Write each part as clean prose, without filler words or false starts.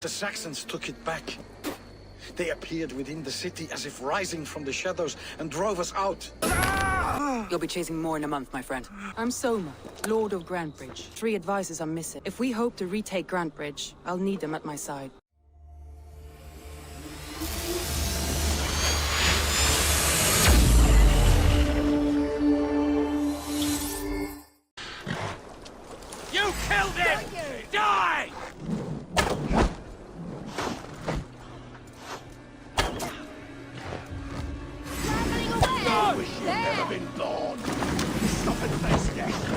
The Saxons took it back. They appeared within the city as if rising from the shadows and drove us out. You'll be chasing more in a month, my friend. I'm Soma, Lord of Grantbridge. 3 advisors are missing. If we hope to retake Grantbridge, I'll need them at my side. You killed him! Die! I wish you'd never been born. Stop and face death.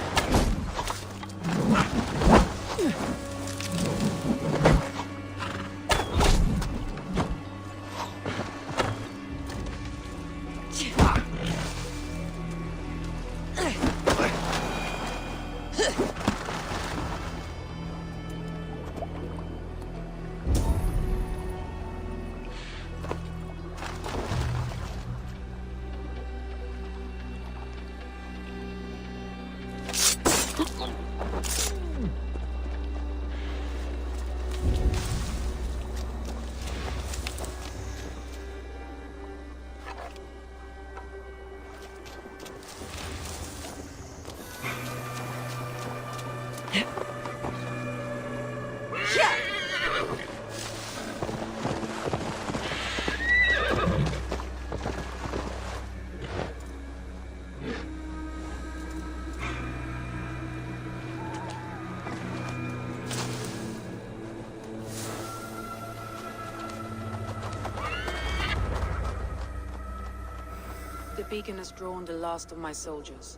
The beacon has drawn the last of my soldiers.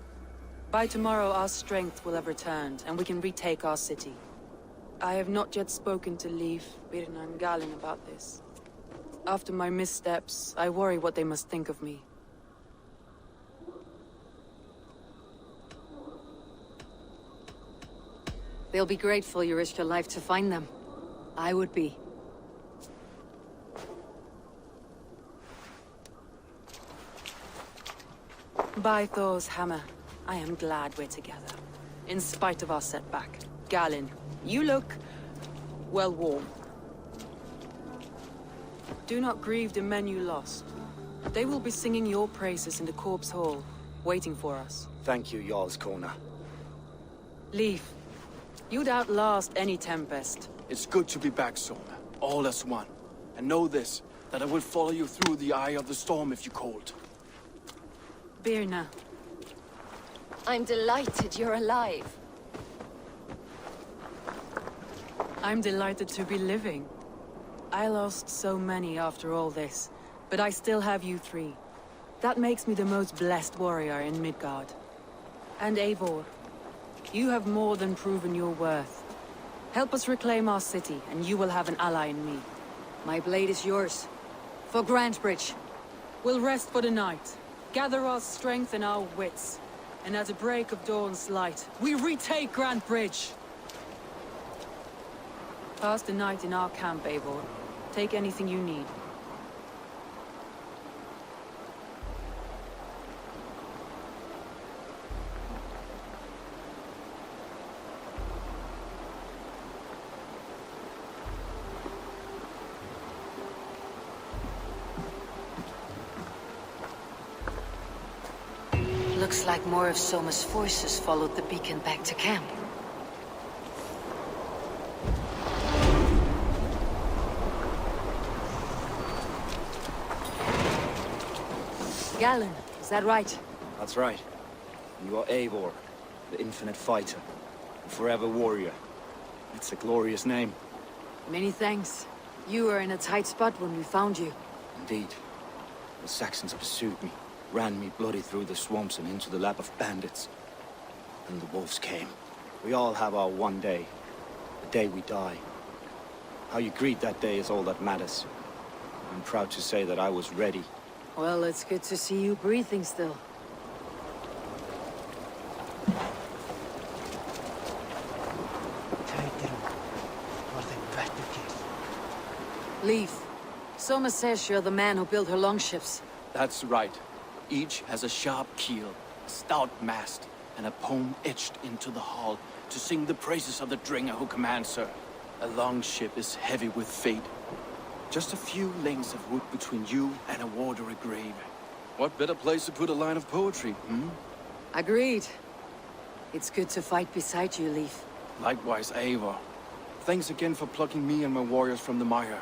By tomorrow, our strength will have returned, and we can retake our city. I have not yet spoken to Leif, Birna, and Galin about this. After my missteps, I worry what they must think of me. They'll be grateful you risked your life to find them. I would be. By Thor's hammer, I am glad we're together. In spite of our setback. Galin, you look... well, warm. Do not grieve the men you lost. They will be singing your praises in the Corpse Hall, waiting for us. Thank you, Jarl's Kona. Leif, you'd outlast any tempest. It's good to be back, Sona. All as one. And know this, that I will follow you through the eye of the storm if you called. Birna. I'm delighted you're alive. I'm delighted to be living. I lost so many after all this, but I still have you 3. That makes me the most blessed warrior in Midgard. And Eivor, you have more than proven your worth. Help us reclaim our city, and you will have an ally in me. My blade is yours. For Grantbridge. We'll rest for the night, gather our strength and our wits, and at the break of dawn's light, we retake Grantbridge! Pass the night in our camp, Eivor. Take anything you need. Looks like more of Soma's forces followed the beacon back to camp. Galin, is that right? That's right. You are Eivor, the infinite fighter, the forever warrior. It's a glorious name. Many thanks. You were in a tight spot when we found you. Indeed. The Saxons pursued me, ran me bloody through the swamps and into the lap of bandits. And the wolves came. We all have our one day, the day we die. How you greet that day is all that matters. I'm proud to say that I was ready. Well, it's good to see you breathing still. Leif, Soma says you're the man who built her longships. That's right. Each has a sharp keel, a stout mast, and a poem etched into the hull to sing the praises of the Dringer who commands her. A long ship is heavy with fate. Just a few lengths of wood between you and a watery grave. What better place to put a line of poetry, hmm? Agreed. It's good to fight beside you, Leif. Likewise, Eivor. Thanks again for plucking me and my warriors from the mire.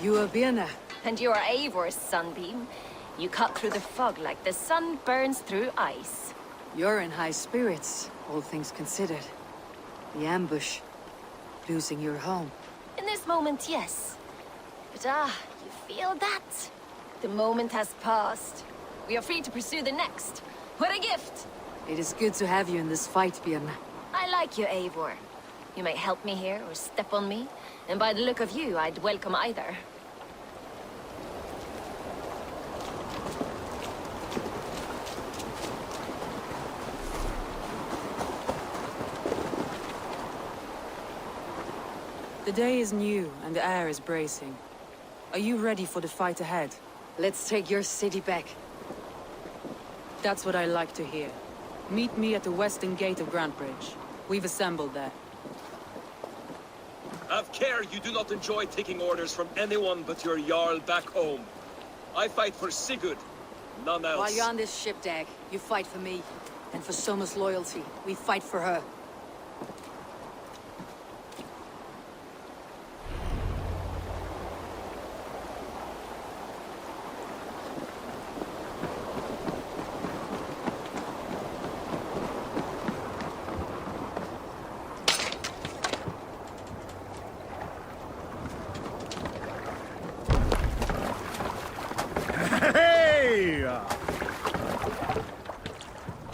You are Birna. And you are Eivor's sunbeam. You cut through the fog like the sun burns through ice. You're in high spirits, all things considered. The ambush. Losing your home. In this moment, yes. But you feel that? The moment has passed. We are free to pursue the next. What a gift! It is good to have you in this fight, Björn. I like you, Eivor. You may help me here or step on me, and by the look of you, I'd welcome either. The day is new, and the air is bracing. Are you ready for the fight ahead? Let's take your city back. That's what I like to hear. Meet me at the western gate of Grantbridge. We've assembled there. Have care you do not enjoy taking orders from anyone but your Jarl back home. I fight for Sigurd, none else. While you're on this ship, Dag, you fight for me. And for Soma's loyalty, we fight for her.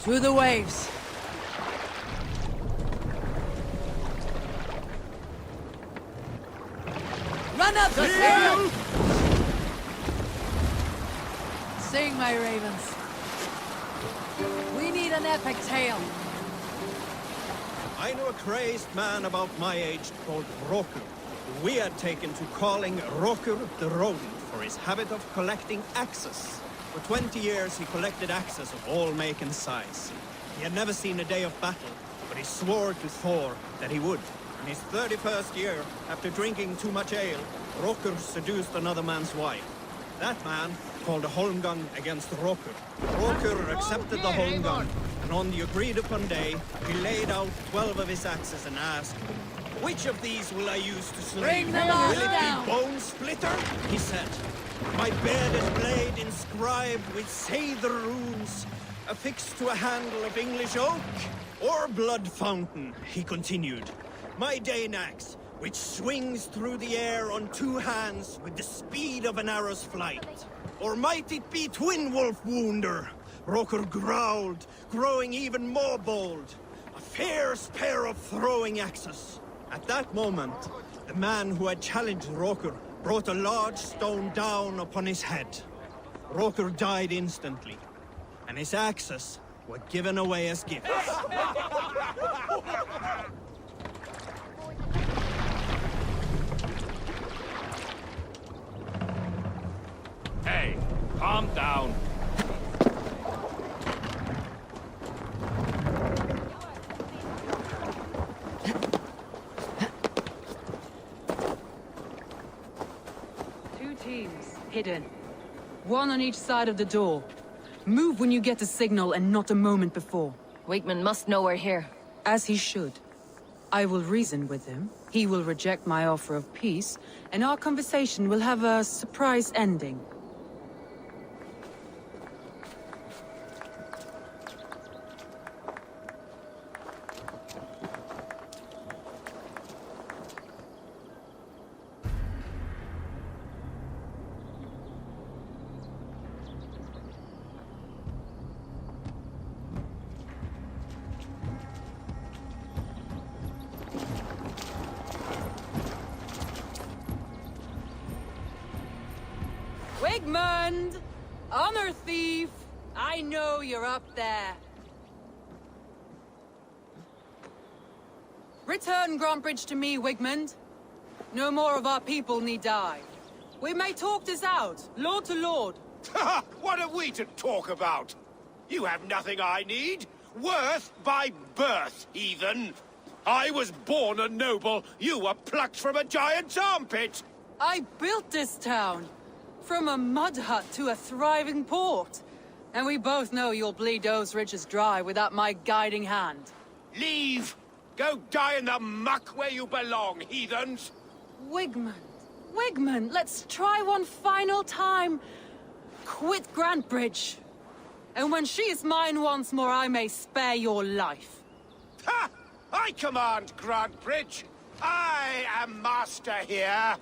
To the waves! Run up the sail! Sing, my ravens. We need an epic tale. I know a crazed man about my age called Roku, who we had taken to calling Rokur the Rodent for his habit of collecting axes. For 20 years he collected axes of all make and size. He had never seen a day of battle, but he swore to Thor that he would. In his 31st year, after drinking too much ale, Rokur seduced another man's wife. That man called a holmgang against Rokur. Rokur accepted the holmgang, and on the agreed-upon day, he laid out 12 of his axes and asked, "Which of these will I use to slay? Bring them all Will it down." be Bone Splitter?" he said. "My bearded blade inscribed with Seidr runes, affixed to a handle of English oak, or Blood Fountain," he continued. "My Dane axe, which swings through the air on 2 hands with the speed of an arrow's flight. Or might it be Twin Wolf Wounder?" Rokur growled, growing even more bold. "A fierce pair of throwing axes." At that moment, the man who had challenged Rokur brought a large stone down upon his head. Rokur died instantly, and his axes were given away as gifts. Hey, calm down. Two teams, hidden. One on each side of the door. Move when you get the signal and not a moment before. Wigman must know we're here. As he should. I will reason with him. He will reject my offer of peace, and our conversation will have a surprise ending. Wigmund! Honor thief! I know you're up there. Return Grantbridge to me, Wigmund. No more of our people need die. We may talk this out, lord to lord. Ha! What are we to talk about? You have nothing I need. Worth by birth, heathen. I was born a noble. You were plucked from a giant's armpit. I built this town. From a mud hut to a thriving port. And we both know you'll bleed those riches dry without my guiding hand. Leave. Go die in the muck where you belong, heathens. Wigmund, Wigmund, let's try one final time. Quit Grantbridge. And when she is mine once more, I may spare your life. Ha! I command Grantbridge. I am master here.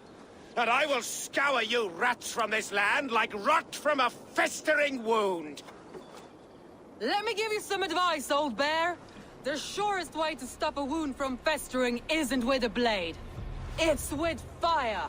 and I will scour you rats from this land like rot from a festering wound. Let me give you some advice, old bear. The surest way to stop a wound from festering isn't with a blade. It's with fire.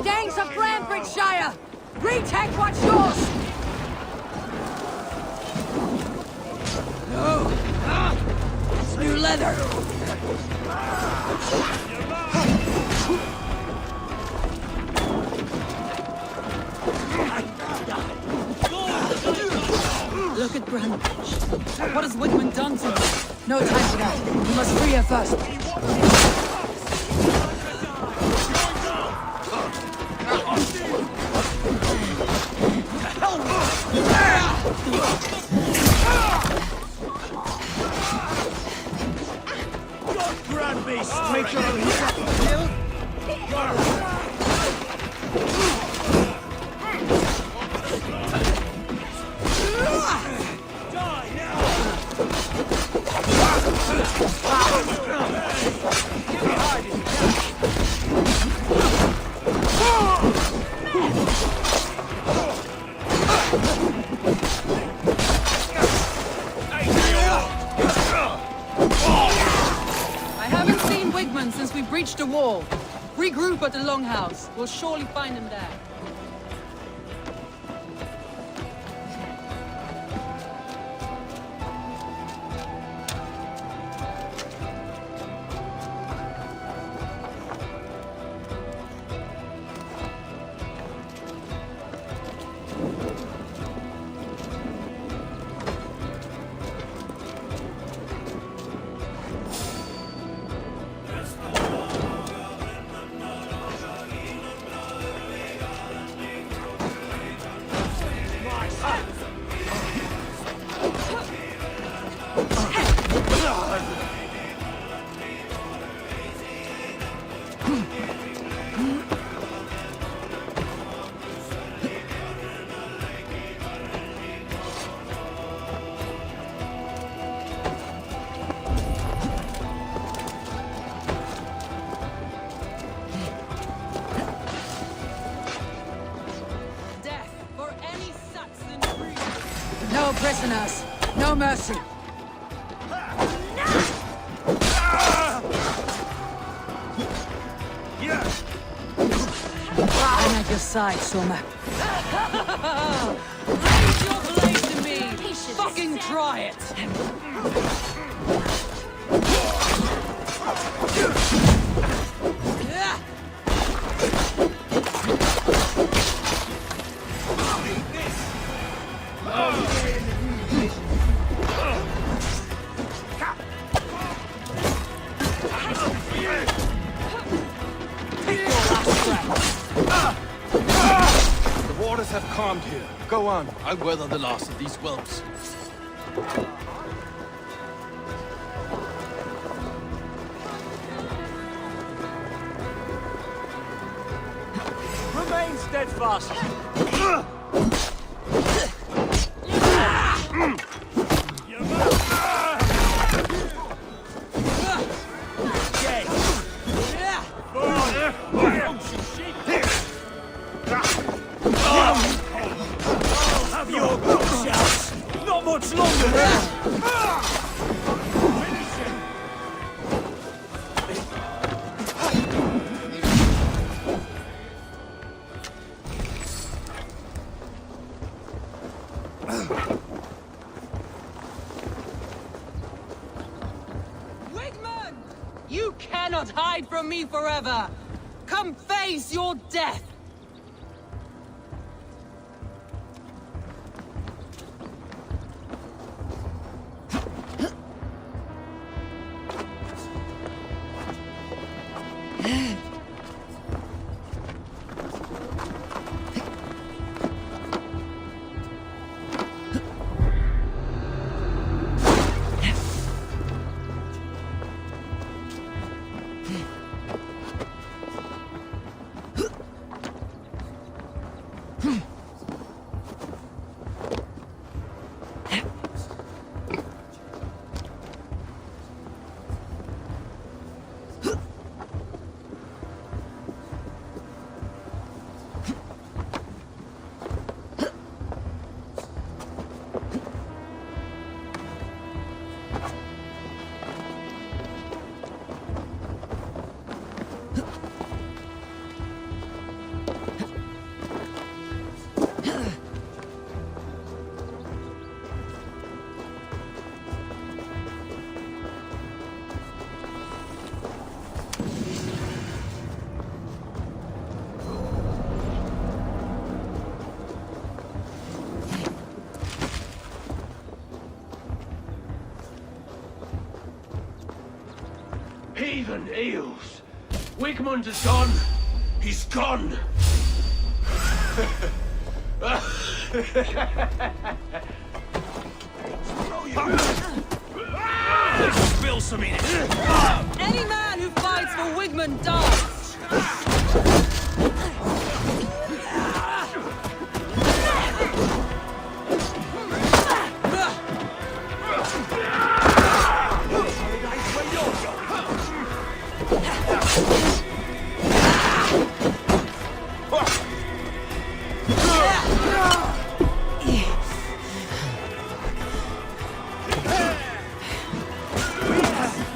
Gangs of Brambridgeshire! Retake what's yours! No! It's new leather! Look at Brambridge. What has Wigman done to him? No time for that. We must free her first. Make sure he's since we breached the wall. Regroup at the Longhouse. We'll surely find him there. No prisoners. No mercy. I'm at your side, Soma. Raise your blade to me! Fucking try it! The waters have calmed here. Go on. I'll weather the last of these whelps. Remain steadfast. Have your good shouts. Not much longer. Finish him. Wigman! You cannot hide from me forever! Come face your death! Heathen eels! Wigmund is gone! He's gone! Spill some in it. Any man who fights for Wigmund dies!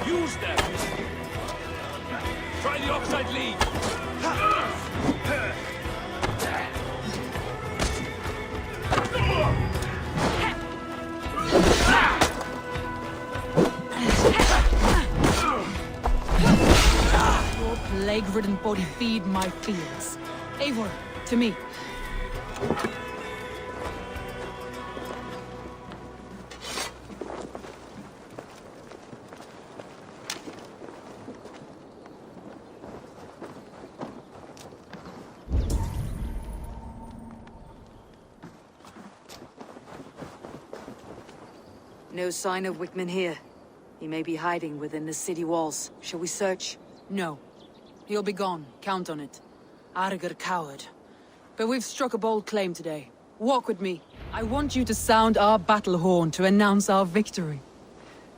Use them! Try the offside lead! Your plague-ridden body feed my fears. Eivor, to me. No sign of Wickman here. He may be hiding within the city walls. Shall we search? No. He'll be gone. Count on it. Arger coward. But we've struck a bold claim today. Walk with me. I want you to sound our battle horn to announce our victory.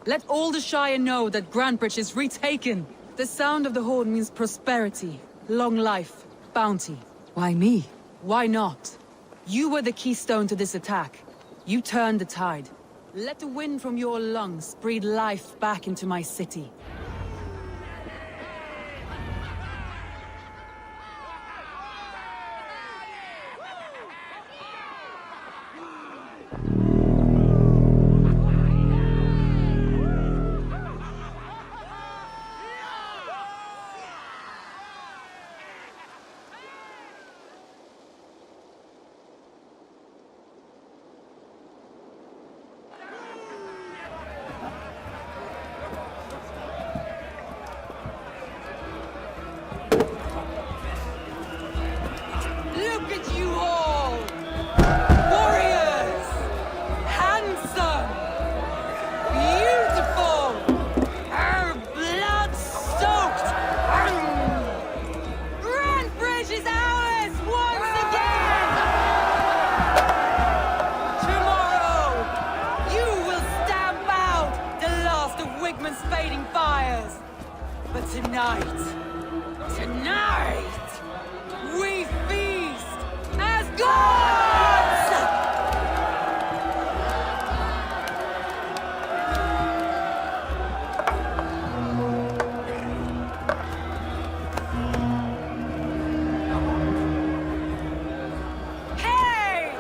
Let all the Shire know that Grantebridge is retaken. The sound of the horn means prosperity, long life, bounty. Why me? Why not? You were the keystone to this attack. You turned the tide. Let the wind from your lungs breathe life back into my city. Look at you all! Warriors! Handsome! Beautiful! Blood-soaked! Grantebridge is ours once again! Tomorrow, you will stamp out the last of Wigmund's fading fires. But tonight, we feast as gods! Hey!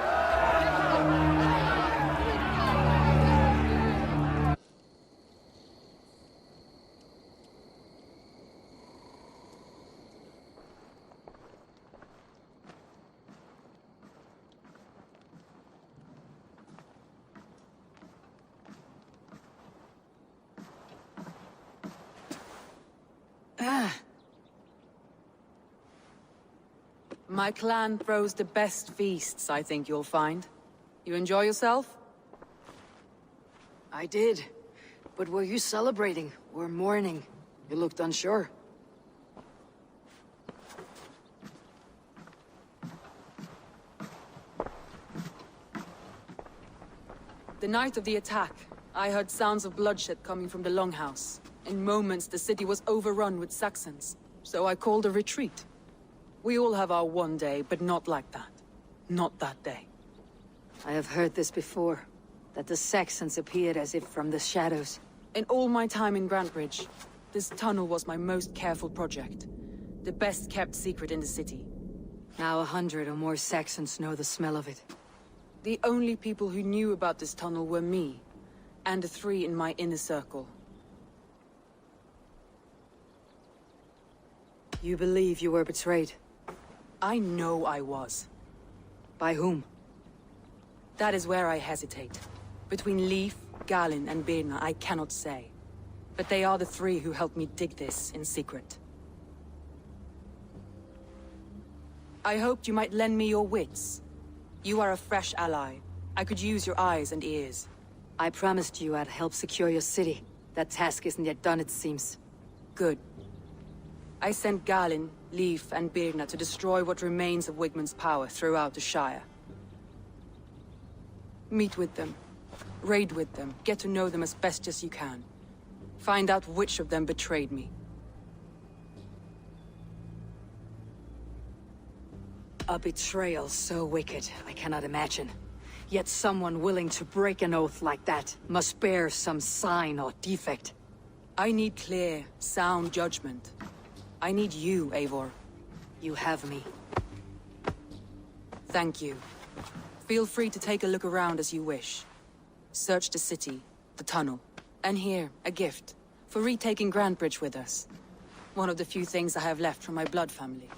My clan throws the best feasts, I think you'll find. You enjoy yourself? I did. But were you celebrating or mourning? You looked unsure. The night of the attack, I heard sounds of bloodshed coming from the Longhouse. In moments, the city was overrun with Saxons, so I called a retreat. We all have our one day, but not like that. Not that day. I have heard this before, that the Saxons appeared as if from the shadows. In all my time in Grantebridge, this tunnel was my most careful project. The best kept secret in the city. Now 100 or more Saxons know the smell of it. The only people who knew about this tunnel were me, and the 3 in my inner circle. You believe you were betrayed? I know I was. By whom? That is where I hesitate. Between Leif, Galin, and Birna, I cannot say. but they are the three who helped me dig this in secret. I hoped you might lend me your wits. You are a fresh ally. I could use your eyes and ears. I promised you I'd help secure your city. That task isn't yet done, it seems. Good. I sent Galin, Leif, and Birna to destroy what remains of Wigmund's power throughout the Shire. Meet with them. Raid with them. Get to know them as best as you can. Find out which of them betrayed me. A betrayal so wicked, I cannot imagine. Yet someone willing to break an oath like that must bear some sign or defect. I need clear, sound judgment. I need you, Eivor. You have me. Thank you. Feel free to take a look around as you wish. Search the city, the tunnel, and here, a gift, for retaking Grandbridge with us. One of the few things I have left from my blood family.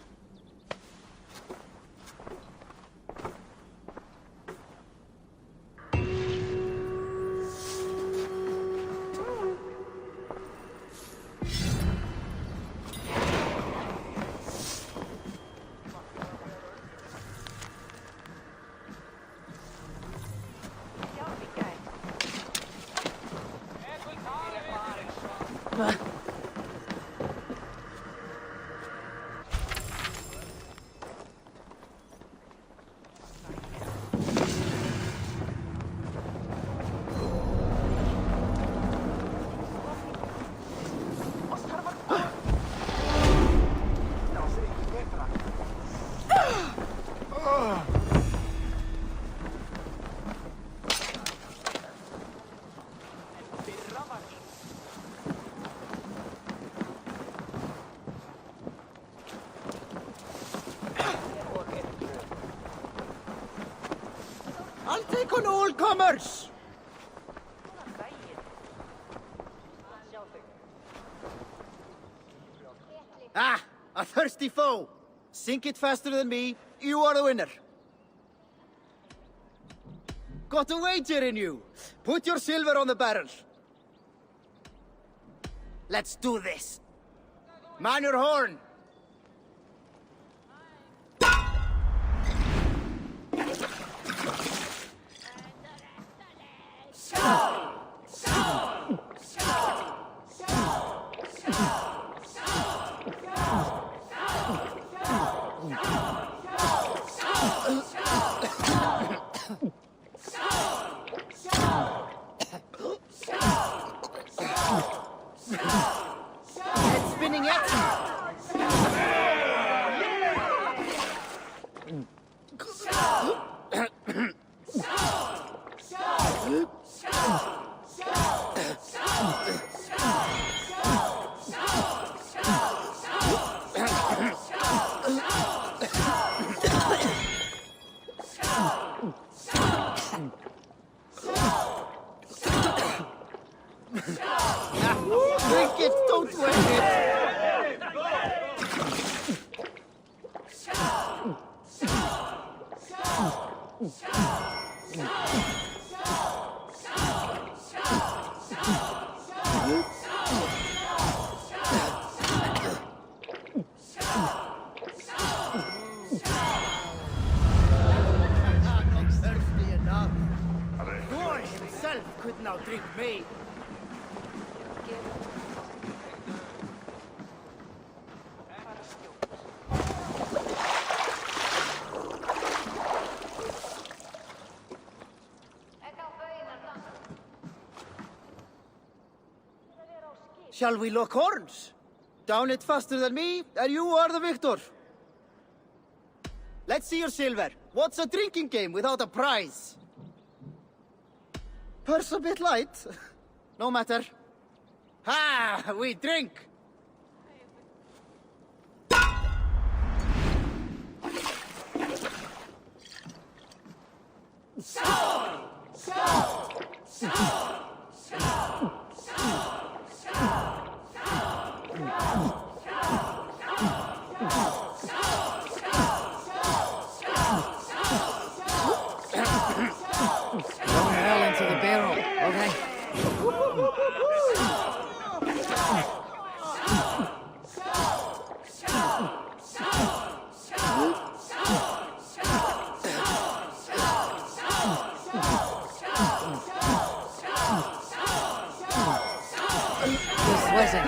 I'll take on all comers! Ah, a thirsty foe. Sink it faster than me. You are the winner. Got a wager in you. Put your silver on the barrel. Let's do this. Man your horn. Head spinning yet? Drink it, don't wet it! Not thirsty enough. Thor himself could not drink me. Shall we lock horns? Down it faster than me, and you are the victor. Let's see your silver. What's a drinking game without a prize? Purse a bit light. No matter. Ha! We drink! Throw the hell into the barrel, okay? sweating.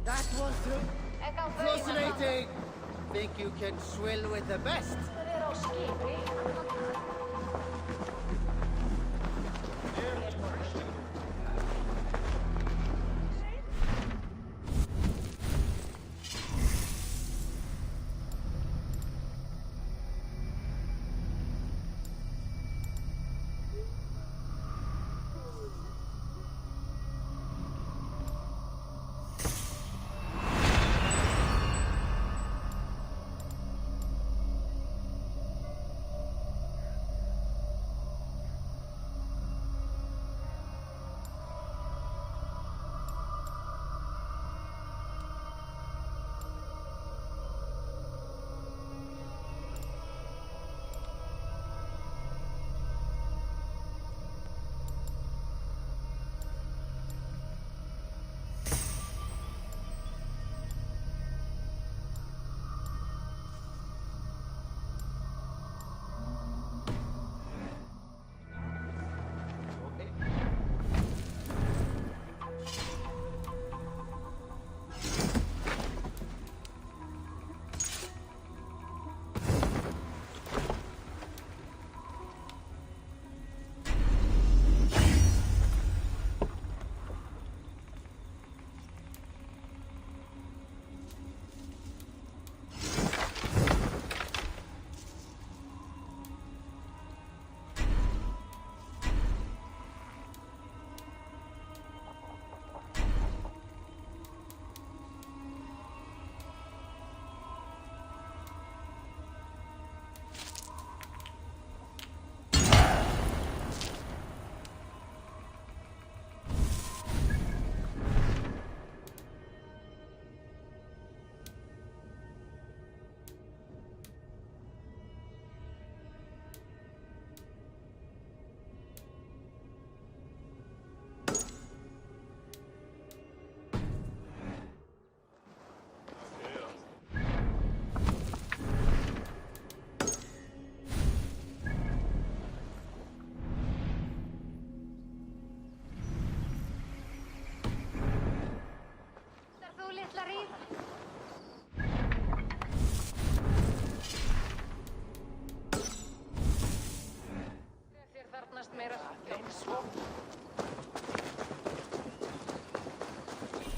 That was fascinating. Think you can swill with the best?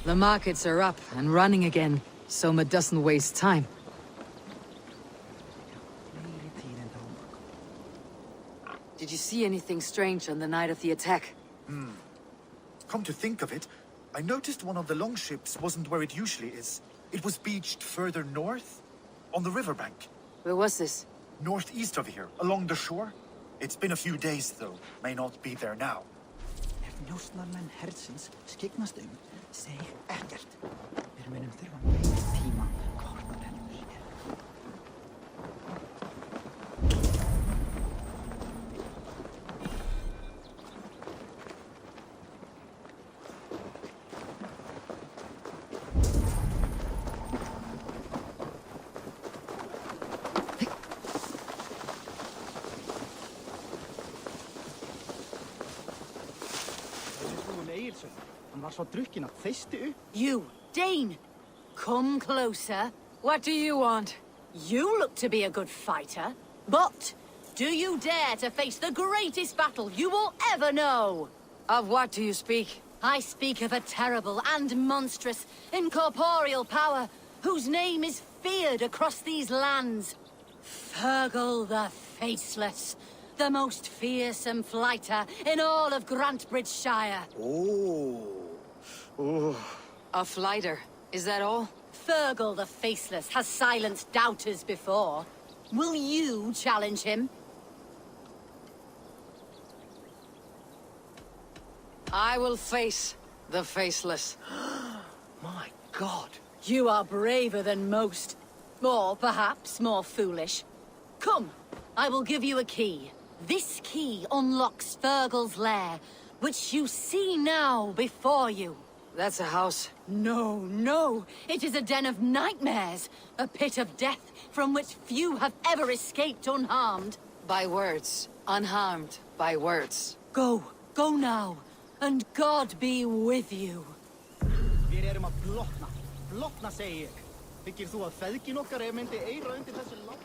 The markets are up and running again. Soma doesn't waste time. Did you see anything strange on the night of the attack? Come to think of it, I noticed one of the longships wasn't where it usually is. It was beached further north, on the riverbank. Where was this? Northeast of here, along the shore. It's been a few days, though. May not be there now. Njósnarmenn herdsins skyggnast seg ekkert. Við munum þurfa meiri tíma hvort það verður. You, Dane! Come closer. What do you want? You look to be a good fighter, but do you dare to face the greatest battle you will ever know? Of what do you speak? I speak of a terrible and monstrous, incorporeal power whose name is feared across these lands. Fergal the Faceless, the most fearsome fighter in all of Grantbridgeshire. A flighter, is that all? Fergal the Faceless has silenced doubters before. Will you challenge him? I will face the Faceless. My God! You are braver than most. Or perhaps more foolish. Come, I will give you a key. This key unlocks Fergal's lair, which you see now before you. That's a house. No, no. It is a den of nightmares. A pit of death from which few have ever escaped unharmed. By words. Unharmed by words. Go. Go now. And God be with you. Við erum að blotna. Blotna, segi ég. Þykir þú að feðgin okkar myndi eyra undir þessu land?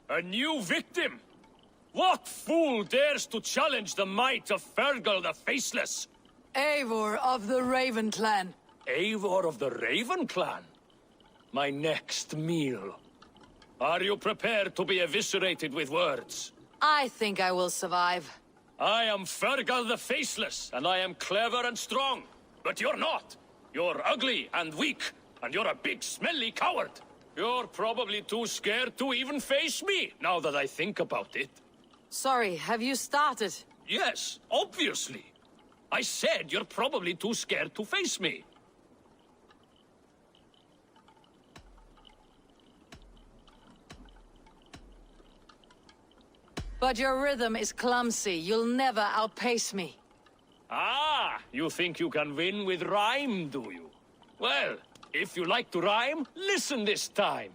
A new victim? What fool dares to challenge the might of Fergal the Faceless? Eivor of the Raven clan. Eivor of the Raven clan? My next meal. Are you prepared to be eviscerated with words? I think I will survive. I am Fergal the Faceless, and I am clever and strong. But you're not. You're ugly and weak, and you're a big, smelly coward. You're probably too scared to even face me, now that I think about it. Sorry, have you started? Yes, obviously. I said you're probably too scared to face me. But your rhythm is clumsy. You'll never outpace me. Ah, you think you can win with rhyme, do you? Well, if you like to rhyme, listen this time.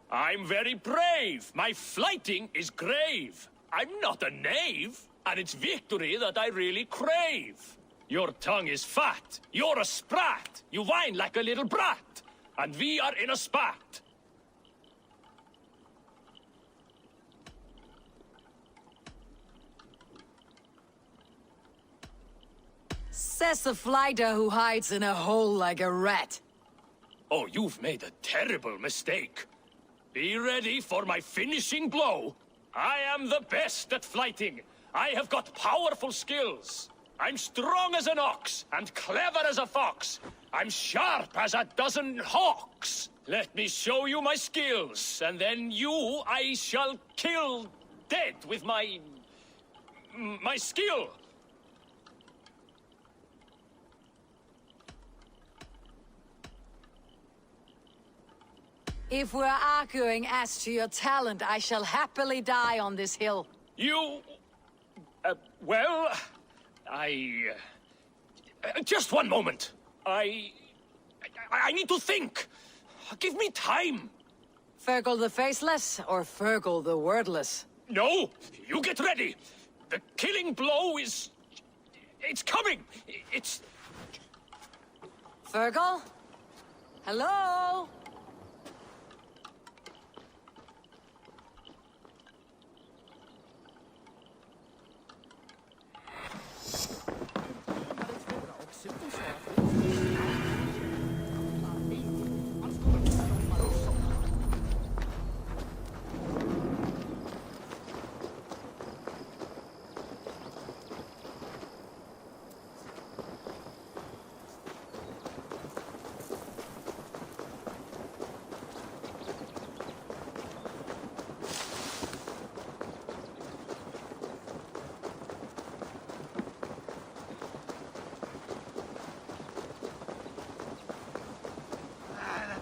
I'm very brave. My flighting is grave. I'm not a knave, and it's victory that I really crave. Your tongue is fat. You're a sprat. You whine like a little brat. And we are in a spat. Says the flighter who hides in a hole like a rat. Oh, you've made a terrible mistake. Be ready for my finishing blow. I am the best at flighting. I have got powerful skills. I'm strong as an ox and clever as a fox. I'm sharp as a dozen hawks. Let me show you my skills, and then you I shall kill dead with my skill. If we're arguing as to your talent, I shall happily die on this hill. You... well... just one moment. I need to think. Give me time. Fergal the Faceless or Fergal the Wordless? No, you get ready. The killing blow is... it's coming. It's... Fergal? Hello?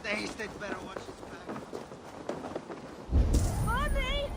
Haystack better watch his back. Mommy!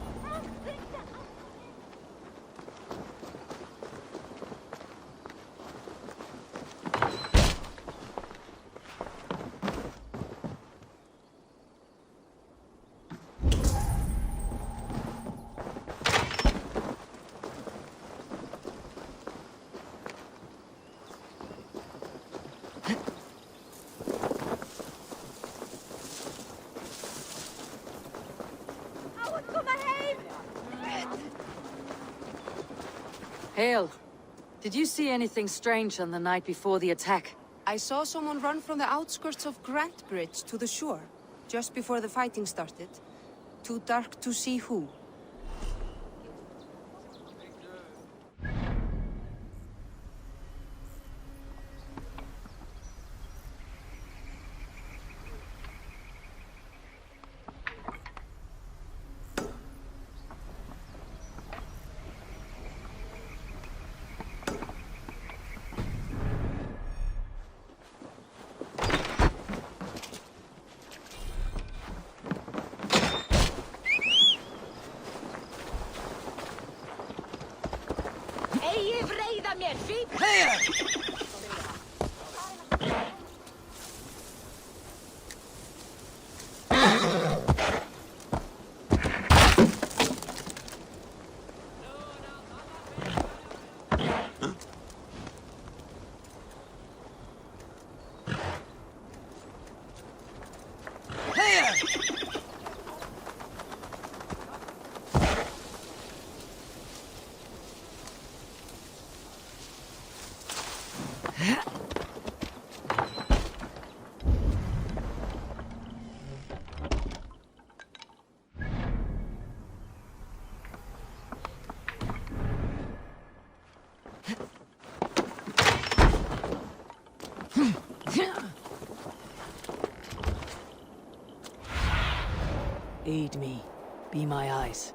Hale, did you see anything strange on the night before the attack? I saw someone run from the outskirts of Grant Bridge to the shore, just before the fighting started. Too dark to see who. Aid me. Be my eyes.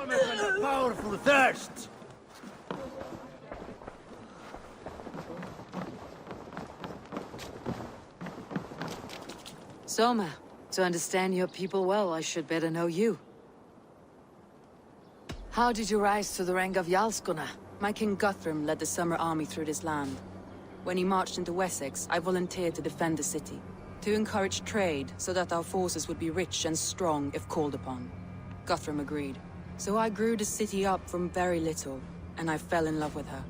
And a powerful thirst! Soma, to understand your people well, I should better know you. How did you rise to the rank of Jarlskona? My king Guthrum led the summer army through this land. When he marched into Wessex, I volunteered to defend the city. To encourage trade, so that our forces would be rich and strong if called upon. Guthrum agreed. So I grew the city up from very little, and I fell in love with her.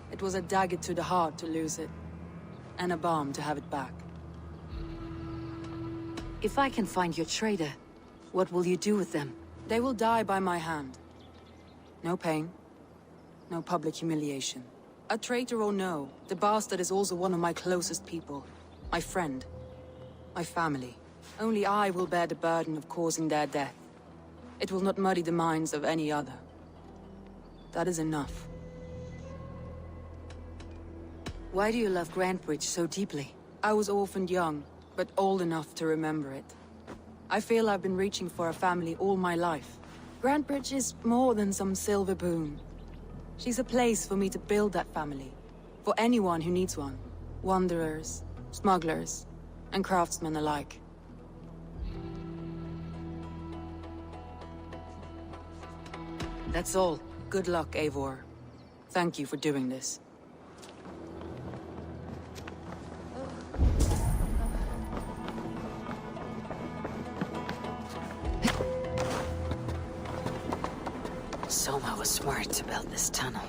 It was a dagger to the heart to lose it, and a balm to have it back. If I can find your traitor, what will you do with them? They will die by my hand. No pain, no public humiliation. A traitor or no, the bastard is also one of my closest people. My friend. My family. Only I will bear the burden of causing their death. It will not muddy the minds of any other. That is enough. Why do you love Grantebridge so deeply? I was orphaned young, but old enough to remember it. I feel I've been reaching for a family all my life. Grantebridge is more than some silver boon. She's a place for me to build that family. For anyone who needs one. Wanderers, smugglers, and craftsmen alike. That's all. Good luck, Eivor. Thank you for doing this. Soma was smart to build this tunnel.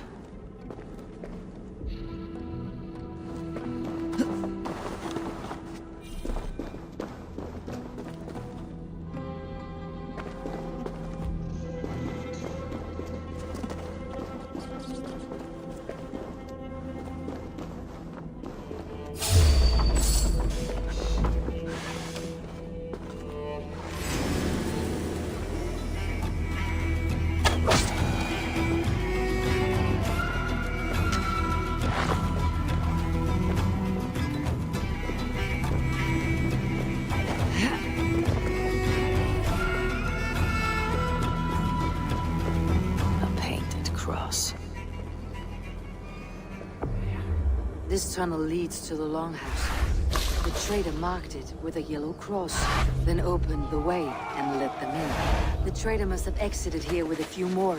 This tunnel leads to the Longhouse. The trader marked it with a yellow cross, then opened the way and let them in. The trader must have exited here with a few more,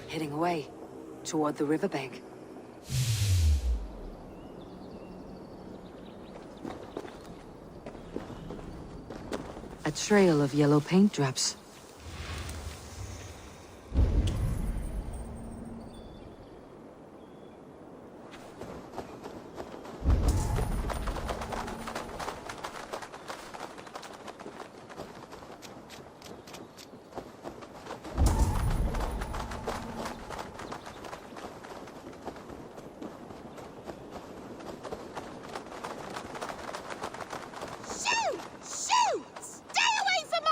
heading away, toward the riverbank. A trail of yellow paint drops. Shoo! Shoo! Stay away from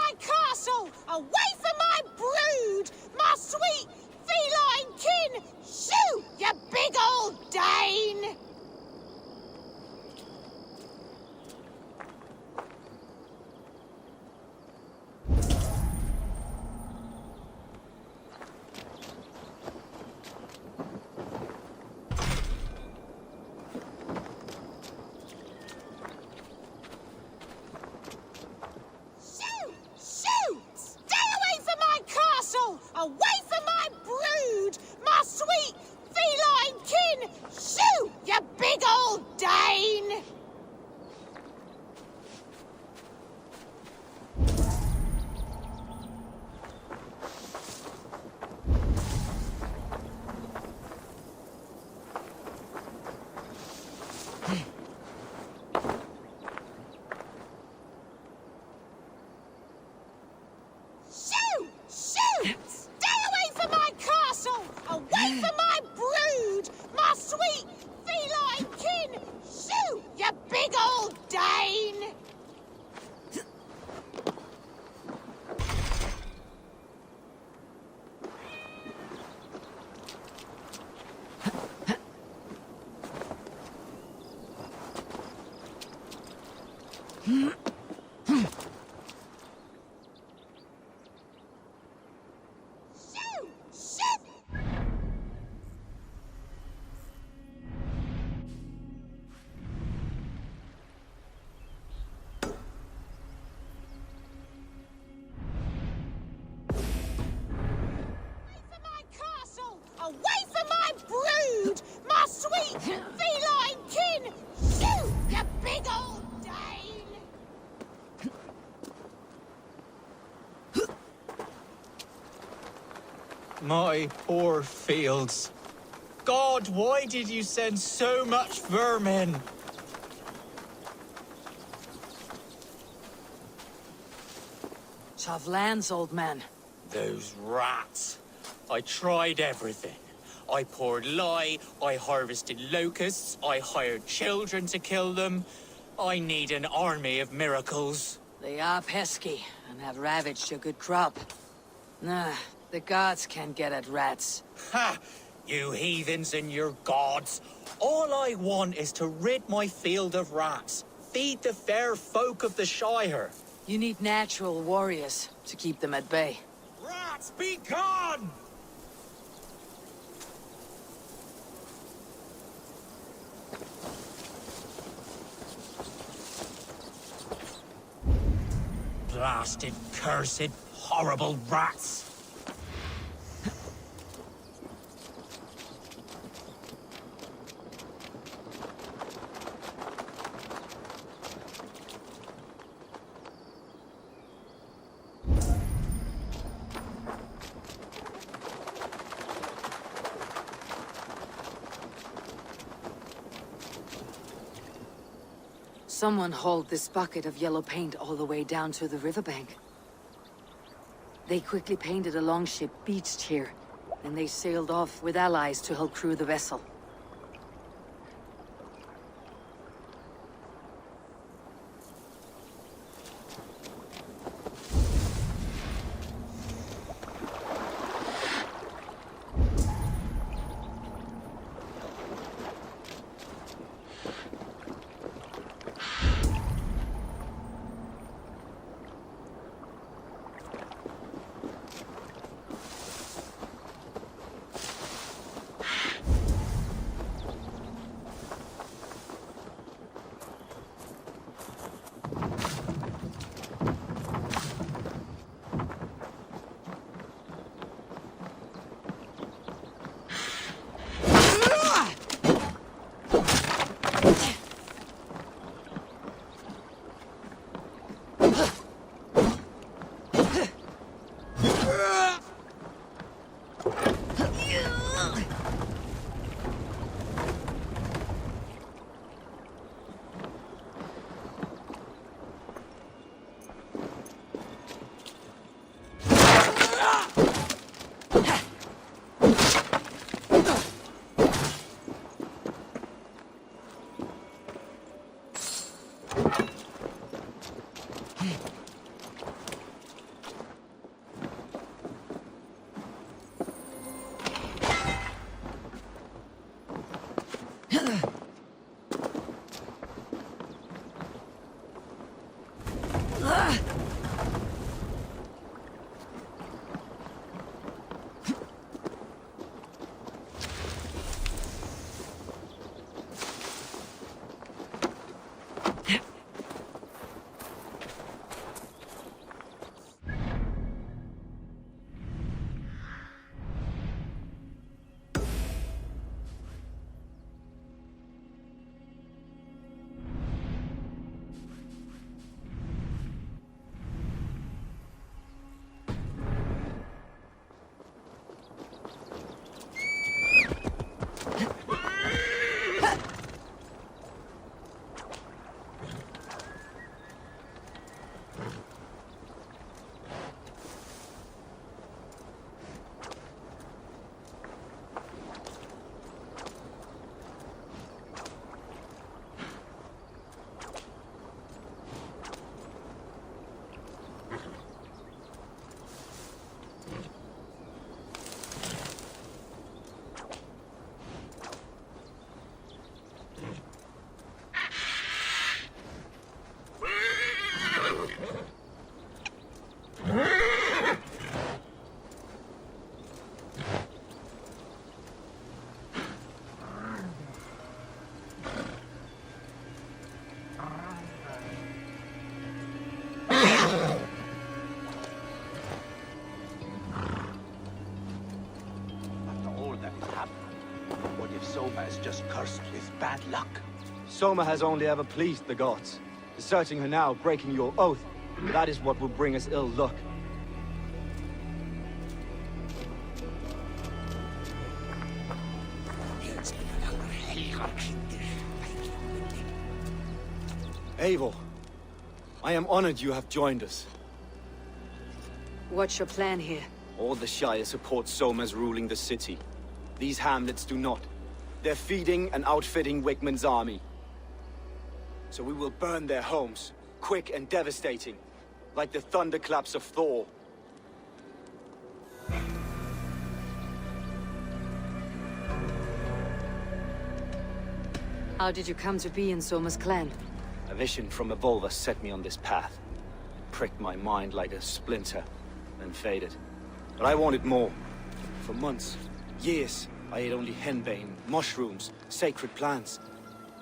my brood! My sweet feline kin! Shoot, you big old Dane! My poor fields. God, why did you send so much vermin? Tough lands, old man. Those rats. I tried everything. I poured lye, I harvested locusts, I hired children to kill them. I need an army of miracles. They are pesky and have ravaged a good crop. Nah, the gods can't get at rats. Ha! You heathens and your gods. All I want is to rid my field of rats. Feed the fair folk of the Shire. You need natural warriors to keep them at bay. Rats, be gone! Blasted, cursed, horrible rats! Someone hauled this bucket of yellow paint all the way down to the riverbank. They quickly painted a longship beached here, and they sailed off with allies to help crew the vessel. Soma is just cursed with bad luck. Soma has only ever pleased the gods. Deserting her now, breaking your oath, that is what will bring us ill luck. Eivor, I am honored you have joined us. What's your plan here? All the Shire support Soma's ruling the city. These hamlets do not. They're feeding and outfitting Wickman's army. So we will burn their homes, quick and devastating, like the thunderclaps of Thor. How did you come to be in Soma's clan? A vision from Evolver set me on this path. It pricked my mind like a splinter, then faded. But I wanted more. For months, years, I ate only henbane, mushrooms, sacred plants,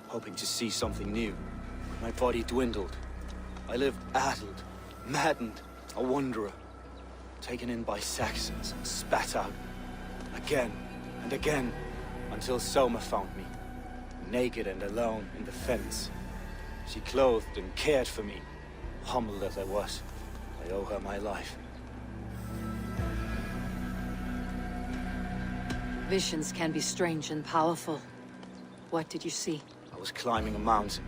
hoping to see something new. My body dwindled. I lived addled, maddened, a wanderer, taken in by Saxons, spat out, again and again, until Soma found me, naked and alone in the fence. She clothed and cared for me, humbled as I was. I owe her my life. Visions can be strange and powerful. What did you see? I was climbing a mountain.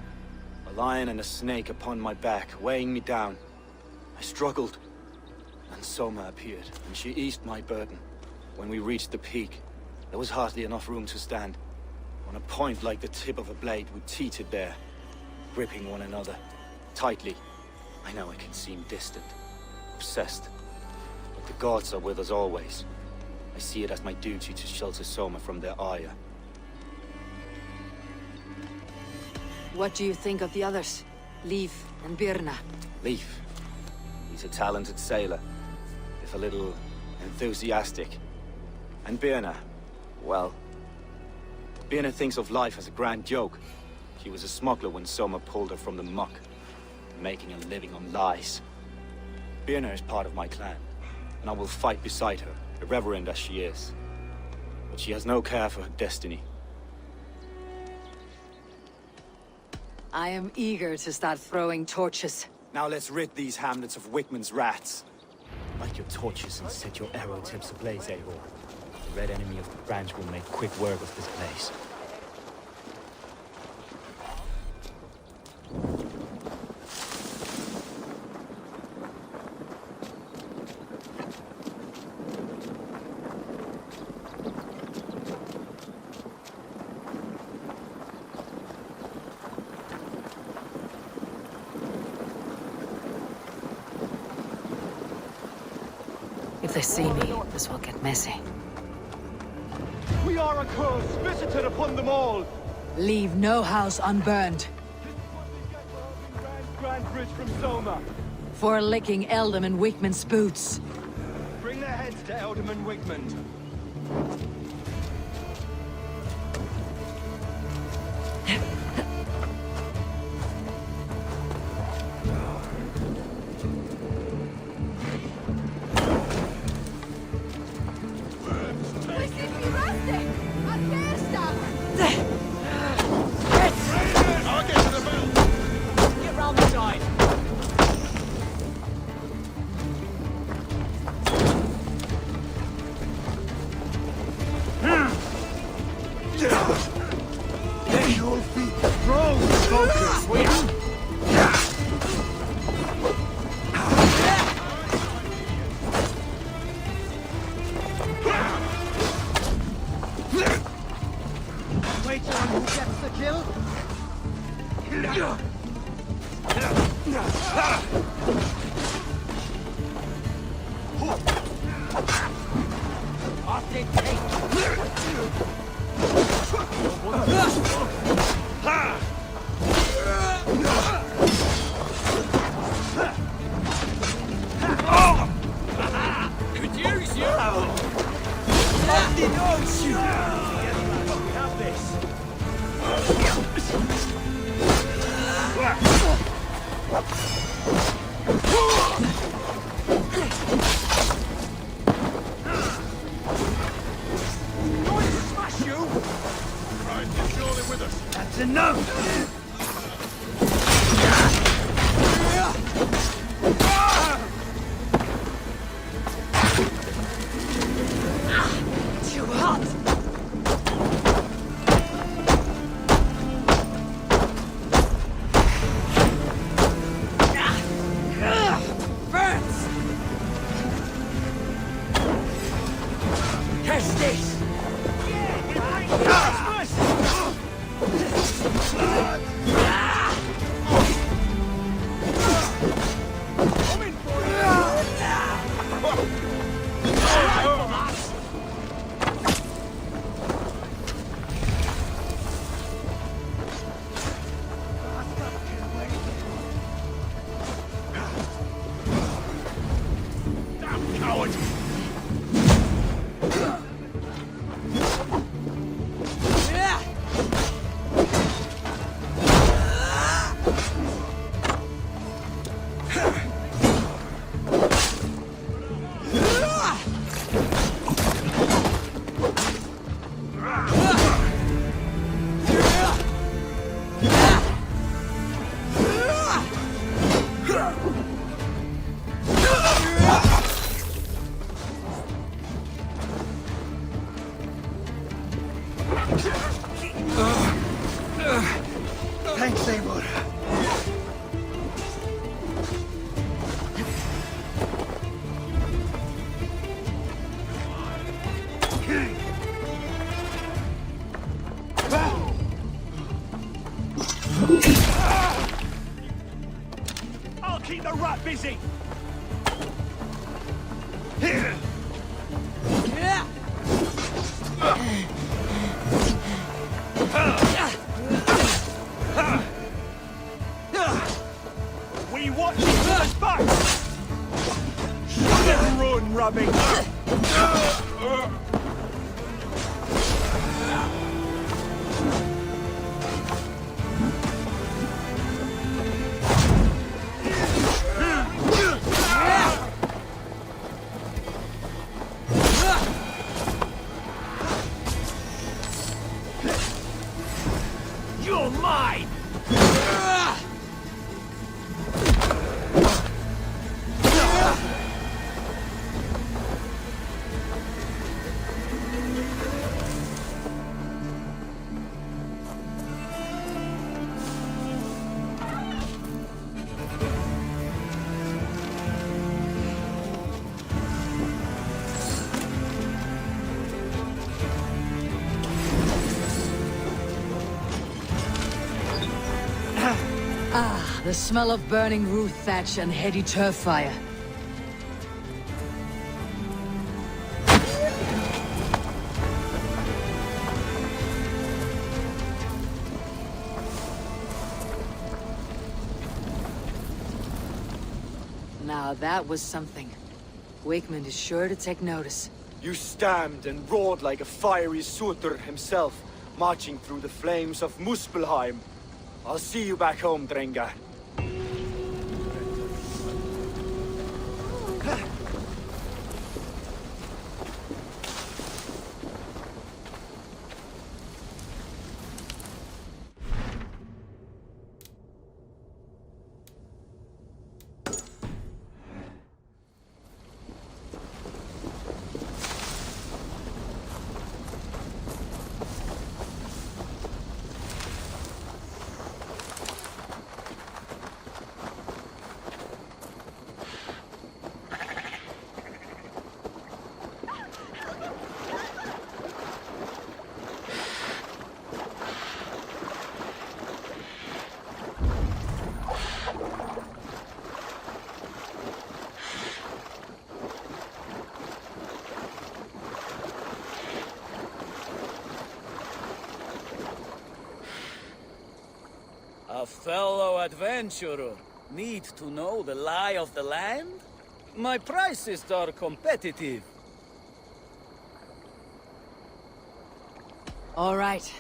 A lion and a snake upon my back, weighing me down. I struggled. And Soma appeared, and she eased my burden. When we reached the peak, there was hardly enough room to stand. On a point like the tip of a blade, we teetered there, gripping one another, tightly. I know I can seem distant, obsessed, but the gods are with us always. I see it as my duty to shelter Soma from their ire. What do you think of the others? Leif and Birna? Leif. He's a talented sailor, if a little enthusiastic. And Birna, well, Birna thinks of life as a grand joke. She was a smuggler when Soma pulled her from the muck, making a living on lies. Birna is part of my clan, and I will fight beside her, irreverent as she is. But she has no care for her destiny. I am eager to start throwing torches. Now let's rid these hamlets of Wickman's rats. Light your torches and set your arrow tips ablaze, Eivor. The red enemy of the branch will make quick work of this place. If they see me, this will get messy. We are a curse visited upon them all. Leave no house unburned. Grand bridge from Soma. For licking Alderman Wickman's boots. Bring their heads to Alderman Wickman. That's enough! Too hot! Burns! Catch this! Thanks, Eivor. I'll keep the rat busy. We watch each other's backs. Shouldn't run, Robbie. You're mine! Ah, the smell of burning roof thatch and heady turf fire. Now that was something. Wakeman is sure to take notice. You stamped and roared like a fiery Surtur himself, marching through the flames of Muspelheim. I'll see you back home, Drengar. A fellow adventurer need to know the lie of the land? My prices are competitive. All right.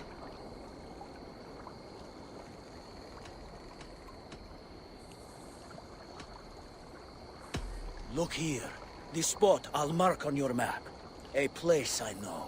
Look here. This spot I'll mark on your map. A place I know.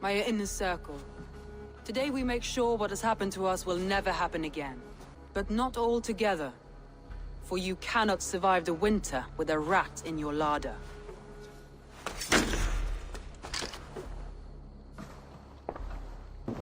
My inner circle. Today we make sure what has happened to us will never happen again. But not all together. For you cannot survive the winter with a rat in your larder.